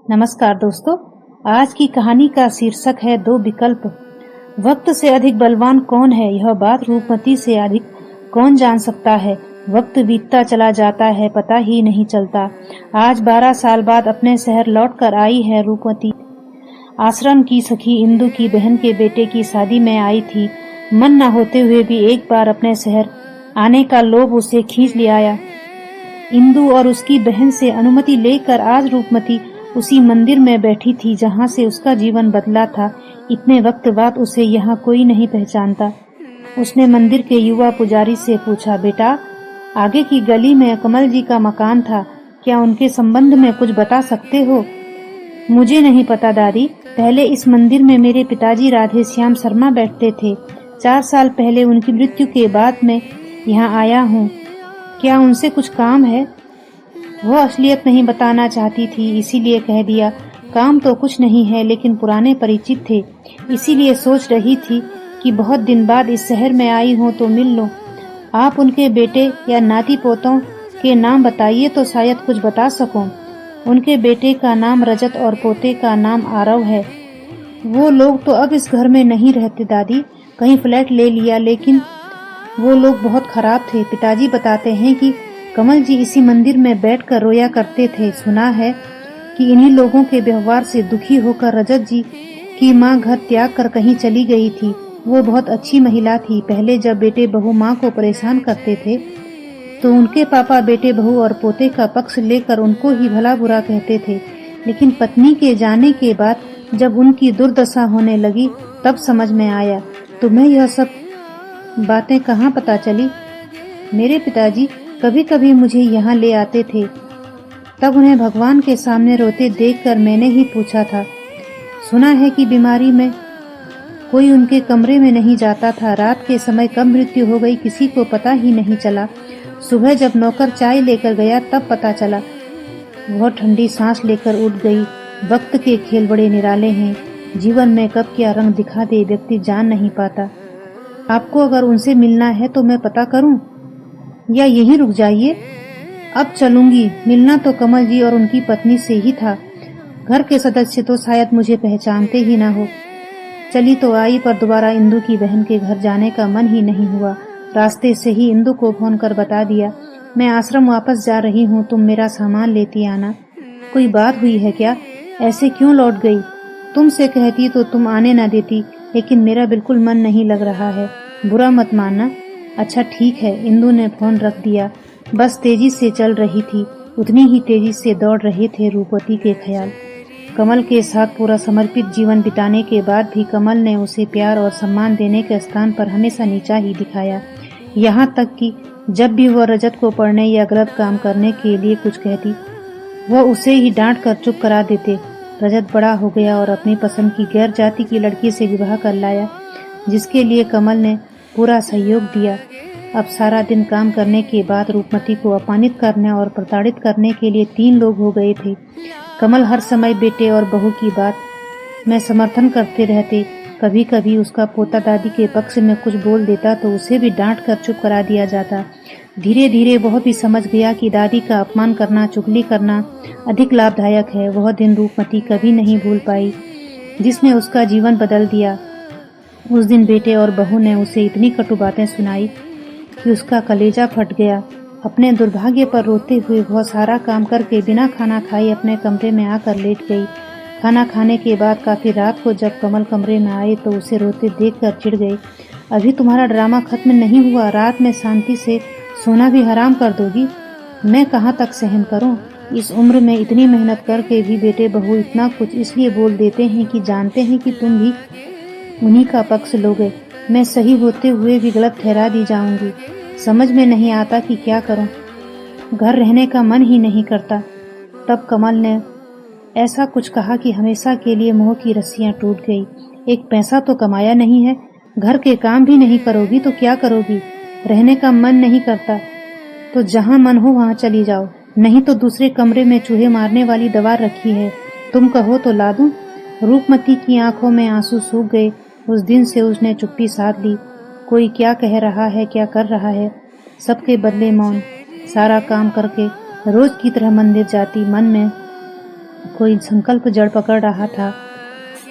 नमस्कार दोस्तों। आज की कहानी का शीर्षक है दो विकल्प। वक्त से अधिक बलवान कौन है, यह बात रूपमती से अधिक कौन जान सकता है। वक्त बीतता चला जाता है, पता ही नहीं चलता। आज 12 साल बाद अपने शहर लौटकर आई है रूपमती। आश्रम की सखी इंदु की बहन के बेटे की शादी में आई थी। मन न होते हुए भी एक बार अपने शहर आने का लोभ उसे खींच ले आया। इंदु और उसकी बहन से अनुमति लेकर आज रूपमती उसी मंदिर में बैठी थी जहां से उसका जीवन बदला था। इतने वक्त बाद उसे यहाँ कोई नहीं पहचानता। उसने मंदिर के युवा पुजारी से पूछा, बेटा, आगे की गली में कमल जी का मकान था, क्या उनके संबंध में कुछ बता सकते हो? मुझे नहीं पता दादी। पहले इस मंदिर में मेरे पिताजी राधे श्याम शर्मा बैठते थे। 4 साल पहले उनकी मृत्यु के बाद मैं यहाँ आया हूँ। क्या उनसे कुछ काम है? वो असलियत नहीं बताना चाहती थी, इसीलिए कह दिया, काम तो कुछ नहीं है, लेकिन पुराने परिचित थे, इसीलिए सोच रही थी कि बहुत दिन बाद इस शहर में आई हूँ तो मिल लो। आप उनके बेटे या नाती पोतों के नाम बताइए तो शायद कुछ बता सकूं। उनके बेटे का नाम रजत और पोते का नाम आरव है। वो लोग तो अब इस घर में नहीं रहते दादी, कहीं फ्लैट ले लिया, लेकिन वो लोग बहुत खराब थे। पिताजी बताते हैं कि कमल जी इसी मंदिर में बैठकर रोया करते थे। सुना है कि इन्हीं लोगों के व्यवहार से दुखी होकर रजत जी की माँ घर त्याग कर कहीं चली गई थी। वो बहुत अच्छी महिला थी। पहले जब बेटे बहू माँ को परेशान करते थे तो उनके पापा बेटे बहू और पोते का पक्ष लेकर उनको ही भला बुरा कहते थे, लेकिन पत्नी के जाने के बाद जब उनकी दुर्दशा होने लगी तब समझ में आया। तुम्हें यह सब बातें कहाँ पता चली? मेरे पिताजी कभी कभी मुझे यहाँ ले आते थे, तब उन्हें भगवान के सामने रोते देखकर मैंने ही पूछा था। सुना है कि बीमारी में कोई उनके कमरे में नहीं जाता था। रात के समय कब मृत्यु हो गई किसी को पता ही नहीं चला। सुबह जब नौकर चाय लेकर गया तब पता चला। वह ठंडी सांस लेकर उठ गई। वक्त के खेल बड़े निराले हैं, जीवन में कब क्या रंग दिखा दे व्यक्ति जान नहीं पाता। आपको अगर उनसे मिलना है तो मैं पता करूं या यहीं रुक जाइए? अब चलूंगी। मिलना तो कमल जी और उनकी पत्नी से ही था। घर के सदस्य तो शायद मुझे पहचानते ही ना हो। चली तो आई, पर दोबारा इंदु की बहन के घर जाने का मन ही नहीं हुआ। रास्ते से ही इंदु को फोन कर बता दिया, मैं आश्रम वापस जा रही हूँ, तुम मेरा सामान लेती आना। कोई बात हुई है क्या? ऐसे क्यों लौट गई? तुमसे कहती तो तुम आने ना देती, लेकिन मेरा बिल्कुल मन नहीं लग रहा है, बुरा मत मानना। अच्छा ठीक है। इंदु ने फोन रख दिया। बस तेजी से चल रही थी, उतनी ही तेजी से दौड़ रहे थे रूपवती के ख्याल। कमल के साथ पूरा समर्पित जीवन बिताने के बाद भी कमल ने उसे प्यार और सम्मान देने के स्थान पर हमेशा नीचा ही दिखाया। यहाँ तक कि जब भी वह रजत को पढ़ने या गलत काम करने के लिए कुछ कहती, वह उसे ही डांट कर चुप करा देते। रजत बड़ा हो गया और अपनी पसंद की गैर जाति की लड़की से विवाह कर लाया, जिसके लिए कमल ने पूरा सहयोग दिया। अब सारा दिन काम करने के बाद रूपमती को अपमानित करने और प्रताड़ित करने के लिए 3 लोग हो गए थे। कमल हर समय बेटे और बहू की बात में समर्थन करते रहते। कभी कभी उसका पोता दादी के पक्ष में कुछ बोल देता तो उसे भी डांट कर चुप करा दिया जाता। धीरे धीरे वह भी समझ गया कि दादी का अपमान करना, चुगली करना अधिक लाभदायक है। वह दिन रूपमती कभी नहीं भूल पाई जिसने उसका जीवन बदल दिया। उस दिन बेटे और बहू ने उसे इतनी कटु बातें सुनाई कि उसका कलेजा फट गया। अपने दुर्भाग्य पर रोते हुए वह सारा काम करके बिना खाना खाए अपने कमरे में आकर लेट गई। खाना खाने के बाद काफी रात को जब कमल कमरे में आए तो उसे रोते देखकर चिढ़ गई। अभी तुम्हारा ड्रामा खत्म नहीं हुआ, रात में शांति से सोना भी हराम कर दोगी? मैं कहाँ तक सहन करूं? इस उम्र में इतनी मेहनत करके भी बेटे बहू इतना कुछ इसलिए बोल देते हैं कि जानते हैं कि तुम भी उन्हीं का पक्ष लोगे। मैं सही होते हुए भी गलत ठहरा दी जाऊंगी। समझ में नहीं आता कि क्या करूं। घर रहने का मन ही नहीं करता। तब कमल ने ऐसा कुछ कहा कि हमेशा के लिए मोह की रस्सियां टूट गई। एक पैसा तो कमाया नहीं है, घर के काम भी नहीं करोगी तो क्या करोगी? रहने का मन नहीं करता तो जहां मन हो वहां चली जाओ, नहीं तो दूसरे कमरे में चूहे मारने वाली दवा रखी है, तुम कहो तो ला दूं। रूपमती की आंखों में आंसू सूख गए। उस दिन से उसने चुप्पी साध ली। कोई क्या कह रहा है, क्या कर रहा है, सबके बदले मौन। सारा काम करके रोज की तरह मंदिर जाती, मन में कोई संकल्प जड़ पकड़ रहा था।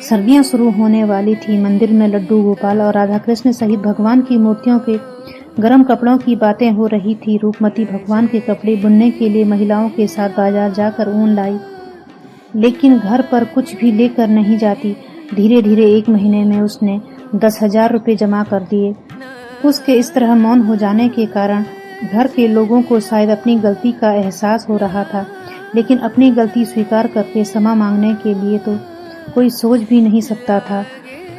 सर्दियां शुरू होने वाली थी। मंदिर में लड्डू गोपाल और राधा कृष्ण सहित भगवान की मूर्तियों के गरम कपड़ों की बातें हो रही थी। रूपमती भगवान के कपड़े बुनने के लिए महिलाओं के साथ बाजार जाकर ऊन लाई, लेकिन घर पर कुछ भी लेकर नहीं जाती। धीरे धीरे 1 महीने में उसने 10,000 रुपये जमा कर दिए। उसके इस तरह मौन हो जाने के कारण घर के लोगों को शायद अपनी गलती का एहसास हो रहा था, लेकिन अपनी गलती स्वीकार करके क्षमा मांगने के लिए तो कोई सोच भी नहीं सकता था।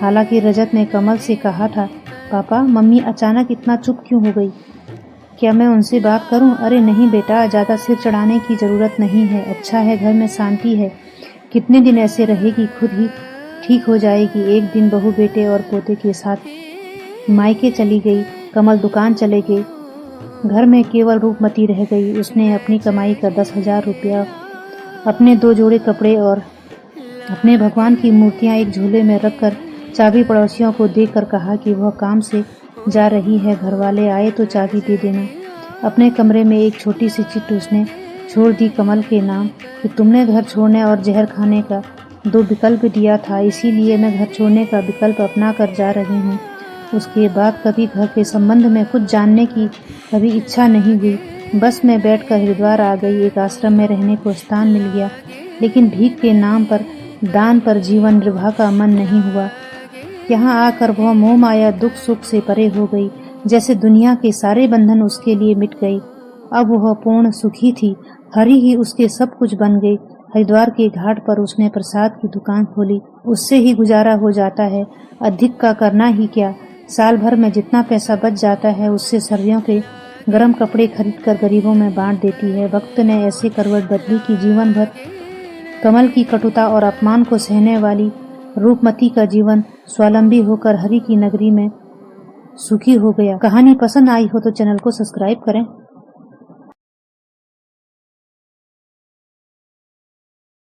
हालांकि रजत ने कमल से कहा था, पापा मम्मी अचानक इतना चुप क्यों हो गई? क्या मैं उनसे बात करूं? अरे नहीं बेटा, ज्यादा सिर चढ़ाने की जरूरत नहीं है। अच्छा है, घर में शांति है। कितने दिन ऐसे रहेगी? खुद ही ठीक हो जाएगी। एक दिन बहू बेटे और पोते के साथ मायके चली गई। कमल दुकान चले गए। घर में केवल रूपमती रह गई। उसने अपनी कमाई का 10,000 रुपया, अपने 2 जोड़े कपड़े और अपने भगवान की मूर्तियां एक झोले में रखकर चाबी पड़ोसियों को देकर कहा कि वह काम से जा रही है, घर वाले आए तो चाबी दे देना। अपने कमरे में एक छोटी सी चिट्ठ उसने छोड़ दी कमल के नाम कि तुमने घर छोड़ने और जहर खाने का 2 विकल्प दिया था, इसीलिए मैं घर छोड़ने का विकल्प अपना कर जा रही हूँ। उसके बाद कभी घर के संबंध में कुछ जानने की कभी इच्छा नहीं हुई। बस में बैठकर हरिद्वार आ गई। एक आश्रम में रहने को स्थान मिल गया, लेकिन भीख के नाम पर, दान पर जीवन निर्वाह का मन नहीं हुआ। यहाँ आकर वह मोह माया दुख सुख से परे हो गई, जैसे दुनिया के सारे बंधन उसके लिए मिट गए। अब वह पूर्ण सुखी थी। हरि ही उसके सब कुछ बन गई। हरिद्वार के घाट पर उसने प्रसाद की दुकान खोली। उससे ही गुजारा हो जाता है, अधिक का करना ही क्या। साल भर में जितना पैसा बच जाता है उससे सर्दियों के गरम कपड़े खरीदकर गरीबों में बांट देती है। वक्त ने ऐसे करवट बदली कि जीवन भर कमल की कटुता और अपमान को सहने वाली रूपमती का जीवन स्वावलंबी होकर हरि की नगरी में सुखी हो गया। कहानी पसंद आई हो तो चैनल को सब्सक्राइब करें।